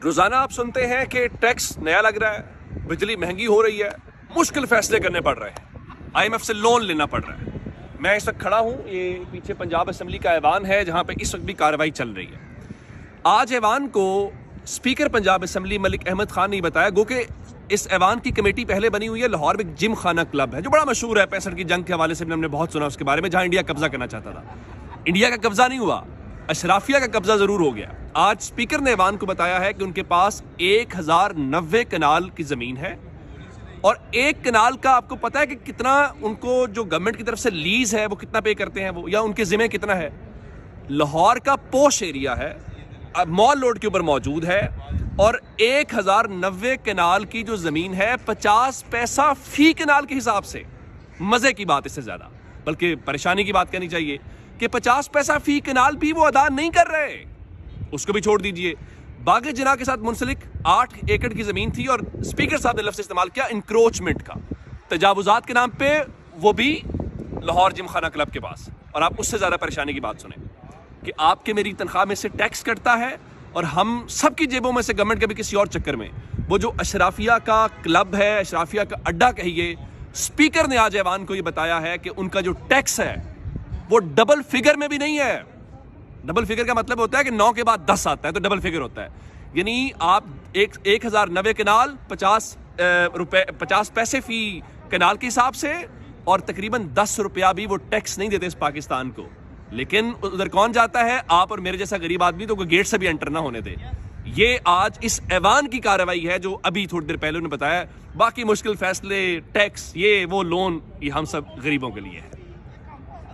روزانہ آپ سنتے ہیں کہ ٹیکس نیا لگ رہا ہے، بجلی مہنگی ہو رہی ہے، مشکل فیصلے کرنے پڑ رہے ہیں، IMF سے لون لینا پڑ رہا ہے۔ میں اس وقت کھڑا ہوں، یہ پیچھے پنجاب اسمبلی کا ایوان ہے جہاں پہ اس وقت بھی کارروائی چل رہی ہے۔ آج ایوان کو اسپیکر پنجاب اسمبلی ملک احمد خان نے بتایا، گو کہ اس ایوان کی کمیٹی پہلے بنی ہوئی ہے، لاہور میں ایک جم خانہ کلب ہے جو بڑا مشہور ہے، 65 کی جنگ کے حوالے سے ہم نے بہت سنا اس کے بارے میں، جہاں انڈیا قبضہ کرنا چاہتا تھا۔ انڈیا کا قبضہ نہیں ہوا، اشرافیہ کا قبضہ ضرور ہو گیا۔ آج اسپیکر نے ایوان کو بتایا ہے کہ ان کے پاس 1090 کنال کی زمین ہے، اور ایک کنال کا آپ کو پتا ہے کہ کتنا ان کو جو گورنمنٹ کی طرف سے لیز ہے وہ کتنا پے کرتے ہیں وہ، یا ان کے ذمہ کتنا ہے۔ لاہور کا پوش ایریا ہے، مال روڈ کے اوپر موجود ہے، اور 1090 کنال کی جو زمین ہے 50 پیسہ فی کنال کے حساب سے، مزے کی بات اس سے زیادہ بلکہ پریشانی کی بات کہنی چاہیے کہ 50 پیسہ فی کنال بھی وہ ادا نہیں کر رہے، اس کو بھی چھوڑ دیجئے۔ باغ جناح کے ساتھ منسلک 8 ایکڑ کی زمین تھی، اور اسپیکر صاحب نے لفظ استعمال کیا انکروچمنٹ کا، تجاوزات کے نام پہ، وہ بھی لاہور جم خانہ کلب کے پاس۔ اور آپ اس سے زیادہ پریشانی کی بات سنیں کہ آپ کے میری تنخواہ میں سے ٹیکس کٹتا ہے، اور ہم سب کی جیبوں میں سے گورنمنٹ کے بھی کسی اور چکر میں وہ جو اشرافیہ کا کلب ہے، اشرافیہ کا اڈا کہیے، اسپیکر نے آج ایوان کو یہ بتایا ہے کہ ان کا جو ٹیکس ہے وہ ڈبل فگر میں بھی نہیں ہے۔ ڈبل فگر کا مطلب ہوتا ہے کہ 9 کے بعد 10 آتا ہے تو ڈبل فگر ہوتا ہے، یعنی آپ 1090 کنال 50 پیسے فی کنال کے حساب سے، اور تقریباً 10 روپیہ بھی وہ ٹیکس نہیں دیتے اس پاکستان کو۔ لیکن ادھر کون جاتا ہے؟ آپ اور میرے جیسا غریب آدمی تو کوئی گیٹ سے بھی انٹر نہ ہونے دے۔ یہ آج اس ایوان کی کارروائی ہے جو ابھی تھوڑی دیر پہلے انہوں نے بتایا۔ باقی مشکل فیصلے، ٹیکس، یہ وہ لون، یہ ہم سب غریبوں کے لیے ہے۔